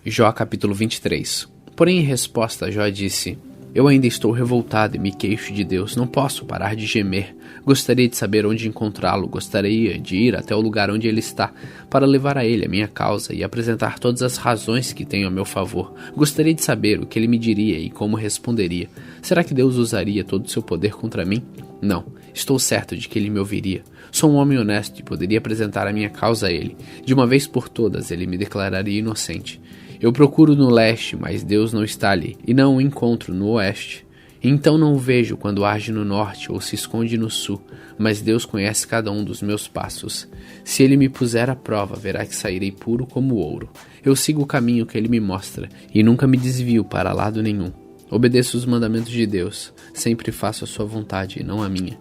Jó capítulo 23. Porém, em resposta, Jó disse: Eu ainda estou revoltado e me queixo de Deus, não posso parar de gemer. Gostaria de saber onde encontrá-lo, gostaria de ir até o lugar onde ele está, para levar a ele a minha causa e apresentar todas as razões que tenho a meu favor. Gostaria de saber o que ele me diria e como responderia. Será que Deus usaria todo o seu poder contra mim? Não, estou certo de que ele me ouviria. Sou um homem honesto e poderia apresentar a minha causa a ele. De uma vez por todas, ele me declararia inocente. Eu procuro no leste, mas Deus não está ali, e não o encontro no oeste. Então não o vejo quando age no norte ou se esconde no sul, mas Deus conhece cada um dos meus passos. Se ele me puser à prova, verá que sairei puro como ouro. Eu sigo o caminho que ele me mostra, e nunca me desvio para lado nenhum. Obedeço os mandamentos de Deus, sempre faço a sua vontade e não a minha.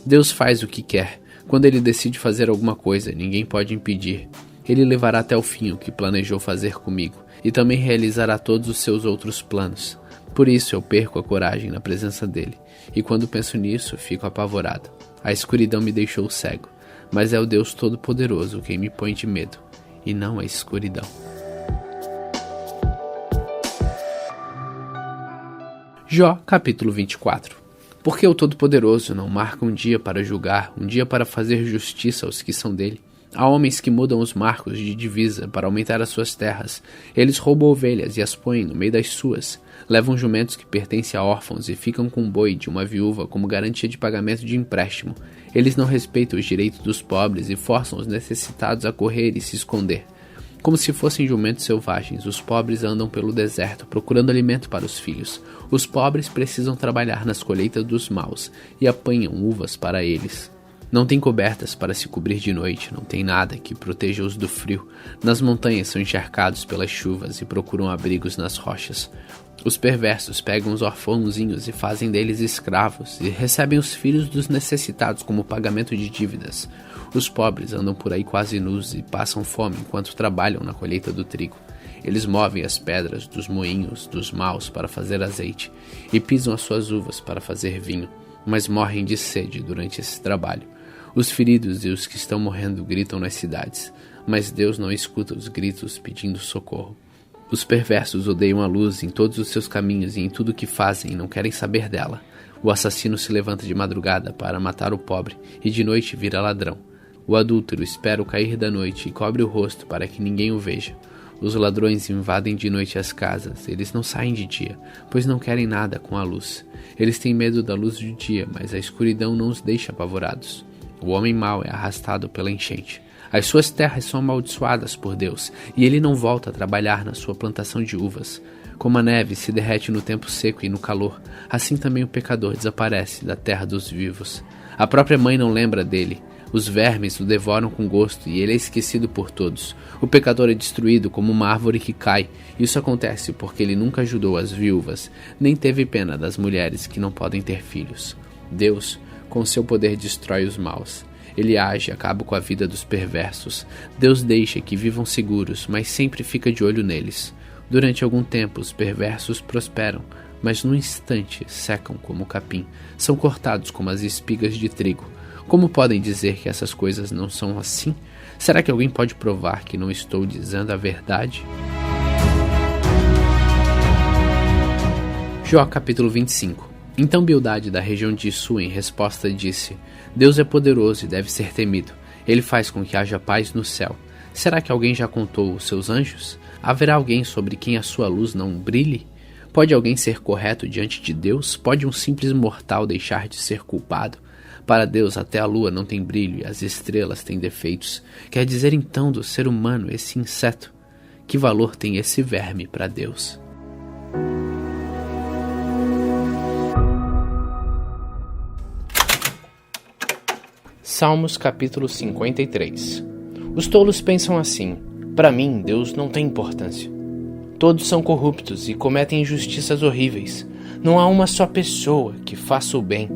Deus faz o que quer. Quando ele decide fazer alguma coisa, ninguém pode impedir. Ele levará até o fim o que planejou fazer comigo, e também realizará todos os seus outros planos. Por isso eu perco a coragem na presença dele, e quando penso nisso, fico apavorado. A escuridão me deixou cego, mas é o Deus Todo-Poderoso quem me põe de medo, e não a escuridão. Jó, capítulo 24. Porque o Todo-Poderoso não marca um dia para julgar, um dia para fazer justiça aos que são dele? Há homens que mudam os marcos de divisa para aumentar as suas terras. Eles roubam ovelhas e as põem no meio das suas. Levam jumentos que pertencem a órfãos e ficam com o boi de uma viúva como garantia de pagamento de empréstimo. Eles não respeitam os direitos dos pobres e forçam os necessitados a correr e se esconder. Como se fossem jumentos selvagens, os pobres andam pelo deserto procurando alimento para os filhos. Os pobres precisam trabalhar nas colheitas dos maus e apanham uvas para eles. Não tem cobertas para se cobrir de noite, não tem nada que proteja-os do frio. Nas montanhas são encharcados pelas chuvas e procuram abrigos nas rochas. Os perversos pegam os orfãozinhos e fazem deles escravos e recebem os filhos dos necessitados como pagamento de dívidas. Os pobres andam por aí quase nus e passam fome enquanto trabalham na colheita do trigo. Eles movem as pedras dos moinhos dos maus para fazer azeite e pisam as suas uvas para fazer vinho, mas morrem de sede durante esse trabalho. Os feridos e os que estão morrendo gritam nas cidades, mas Deus não escuta os gritos pedindo socorro. Os perversos odeiam a luz em todos os seus caminhos e em tudo o que fazem e não querem saber dela. O assassino se levanta de madrugada para matar o pobre e de noite vira ladrão. O adúltero espera o cair da noite e cobre o rosto para que ninguém o veja. Os ladrões invadem de noite as casas, eles não saem de dia, pois não querem nada com a luz. Eles têm medo da luz do dia, mas a escuridão não os deixa apavorados. O homem mau é arrastado pela enchente. As suas terras são amaldiçoadas por Deus, e ele não volta a trabalhar na sua plantação de uvas. Como a neve se derrete no tempo seco e no calor, assim também o pecador desaparece da terra dos vivos. A própria mãe não lembra dele. Os vermes o devoram com gosto, e ele é esquecido por todos. O pecador é destruído como uma árvore que cai. Isso acontece porque ele nunca ajudou as viúvas, nem teve pena das mulheres que não podem ter filhos. Deus, com seu poder, destrói os maus. Ele age e acaba com a vida dos perversos. Deus deixa que vivam seguros, mas sempre fica de olho neles. Durante algum tempo, os perversos prosperam, mas num instante secam como o capim. São cortados como as espigas de trigo. Como podem dizer que essas coisas não são assim? Será que alguém pode provar que não estou dizendo a verdade? Jó capítulo 25. Então Bildade da região de Sul em resposta disse: Deus é poderoso e deve ser temido. Ele faz com que haja paz no céu. Será que alguém já contou os seus anjos? Haverá alguém sobre quem a sua luz não brilhe? Pode alguém ser correto diante de Deus? Pode um simples mortal deixar de ser culpado? Para Deus até a lua não tem brilho e as estrelas têm defeitos. Quer dizer então do ser humano esse inseto? Que valor tem esse verme para Deus? Salmos capítulo 53. Os tolos pensam assim: para mim, Deus não tem importância. Todos são corruptos e cometem injustiças horríveis. Não há uma só pessoa que faça o bem.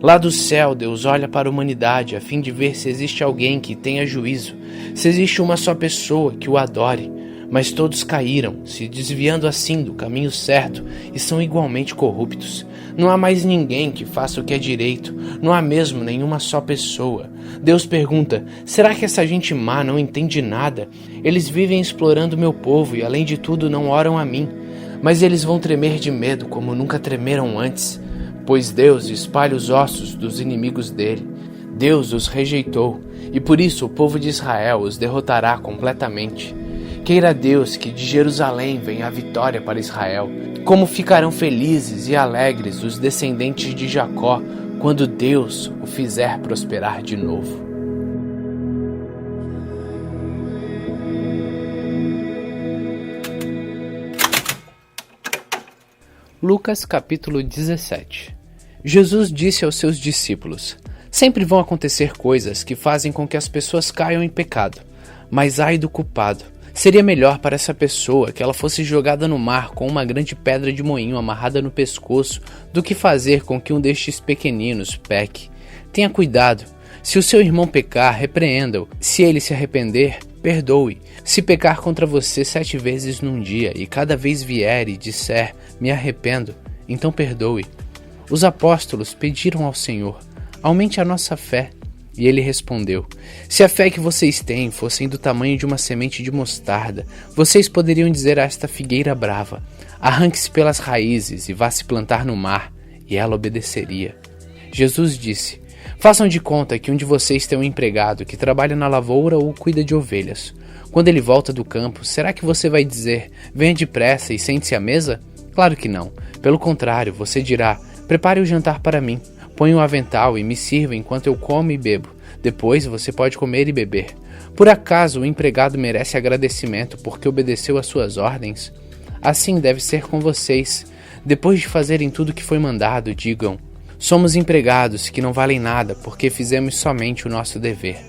Lá do céu, Deus olha para a humanidade a fim de ver se existe alguém que tenha juízo, se existe uma só pessoa que o adore. Mas todos caíram, se desviando assim do caminho certo, e são igualmente corruptos. Não há mais ninguém que faça o que é direito, não há mesmo nenhuma só pessoa. Deus pergunta: será que essa gente má não entende nada? Eles vivem explorando meu povo e, além de tudo, não oram a mim. Mas eles vão tremer de medo como nunca tremeram antes, pois Deus espalha os ossos dos inimigos dele. Deus os rejeitou, e por isso o povo de Israel os derrotará completamente. Queira Deus que de Jerusalém venha a vitória para Israel. Como ficarão felizes e alegres os descendentes de Jacó quando Deus o fizer prosperar de novo. Lucas capítulo 17. Jesus disse aos seus discípulos: sempre vão acontecer coisas que fazem com que as pessoas caiam em pecado, mas ai do culpado. Seria melhor para essa pessoa que ela fosse jogada no mar com uma grande pedra de moinho amarrada no pescoço do que fazer com que um destes pequeninos peque. Tenha cuidado. Se o seu irmão pecar, repreenda-o. Se ele se arrepender, perdoe. Se pecar contra você 7 vezes num dia e cada vez vier e disser, me arrependo, então perdoe. Os apóstolos pediram ao Senhor, aumente a nossa fé. E ele respondeu: se a fé que vocês têm fosse do tamanho de uma semente de mostarda, vocês poderiam dizer a esta figueira brava: arranque-se pelas raízes e vá se plantar no mar, e ela obedeceria. Jesus disse: façam de conta que um de vocês tem um empregado que trabalha na lavoura ou cuida de ovelhas. Quando ele volta do campo, será que você vai dizer: venha depressa e sente-se à mesa? Claro que não. Pelo contrário, você dirá: prepare o jantar para mim. Põe um avental e me sirva enquanto eu como e bebo. Depois você pode comer e beber. Por acaso o empregado merece agradecimento porque obedeceu às suas ordens? Assim deve ser com vocês. Depois de fazerem tudo o que foi mandado, digam: somos empregados que não valem nada porque fizemos somente o nosso dever.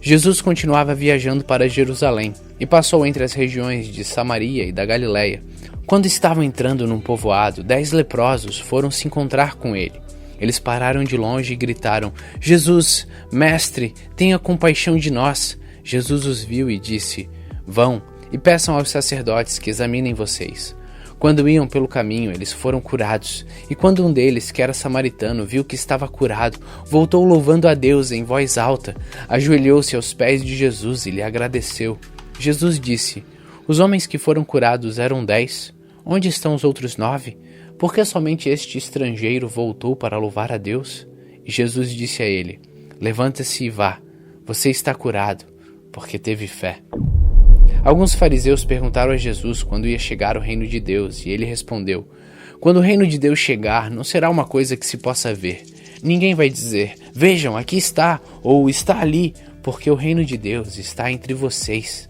Jesus continuava viajando para Jerusalém e passou entre as regiões de Samaria e da Galileia. Quando estavam entrando num povoado, 10 leprosos foram se encontrar com ele. Eles pararam de longe e gritaram: Jesus, mestre, tenha compaixão de nós. Jesus os viu e disse: vão e peçam aos sacerdotes que examinem vocês. Quando iam pelo caminho, eles foram curados. E quando um deles, que era samaritano, viu que estava curado, voltou louvando a Deus em voz alta, ajoelhou-se aos pés de Jesus e lhe agradeceu. Jesus disse: os homens que foram curados eram 10. Onde estão os outros 9? Por que somente este estrangeiro voltou para louvar a Deus? E Jesus disse a ele: levanta-se e vá, você está curado, porque teve fé. Alguns fariseus perguntaram a Jesus quando ia chegar o reino de Deus, e ele respondeu: quando o reino de Deus chegar, não será uma coisa que se possa ver. Ninguém vai dizer: vejam, aqui está, ou está ali, porque o reino de Deus está entre vocês.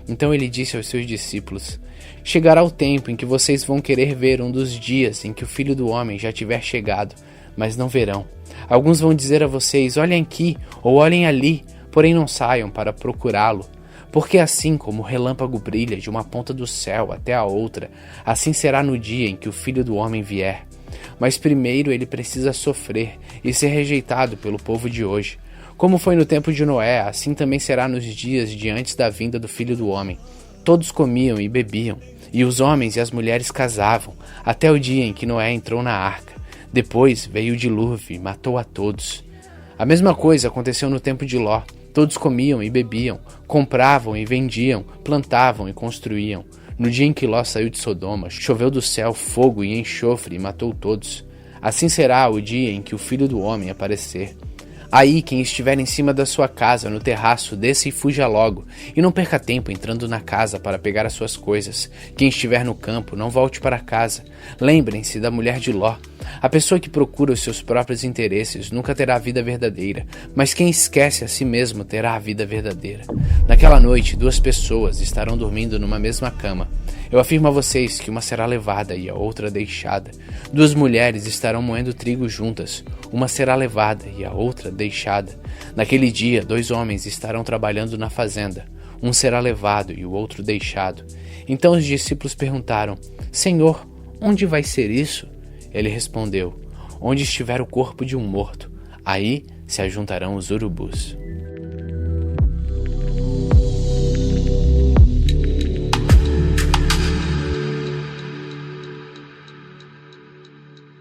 Então ele disse aos seus discípulos: chegará o tempo em que vocês vão querer ver um dos dias em que o Filho do Homem já tiver chegado, mas não verão. Alguns vão dizer a vocês: olhem aqui, ou olhem ali, porém não saiam para procurá-lo. Porque assim como o relâmpago brilha de uma ponta do céu até a outra, assim será no dia em que o Filho do Homem vier. Mas primeiro ele precisa sofrer e ser rejeitado pelo povo de hoje. Como foi no tempo de Noé, assim também será nos dias de antes da vinda do Filho do Homem. Todos comiam e bebiam, e os homens e as mulheres casavam, até o dia em que Noé entrou na arca. Depois veio o dilúvio e matou a todos. A mesma coisa aconteceu no tempo de Ló. Todos comiam e bebiam, compravam e vendiam, plantavam e construíam. No dia em que Ló saiu de Sodoma, choveu do céu fogo e enxofre e matou todos. Assim será o dia em que o Filho do Homem aparecer. Aí quem estiver em cima da sua casa, no terraço, desça e fuja logo, e não perca tempo entrando na casa para pegar as suas coisas. Quem estiver no campo, não volte para casa. Lembrem-se da mulher de Ló. A pessoa que procura os seus próprios interesses nunca terá a vida verdadeira, mas quem esquece a si mesmo terá a vida verdadeira. Naquela noite, 2 pessoas estarão dormindo numa mesma cama. Eu afirmo a vocês que uma será levada e a outra deixada. 2 mulheres estarão moendo trigo juntas. Uma será levada e a outra deixada. Naquele dia, 2 homens estarão trabalhando na fazenda. Um será levado e o outro deixado. Então os discípulos perguntaram: Senhor, onde vai ser isso? Ele respondeu: onde estiver o corpo de um morto, aí se ajuntarão os urubus.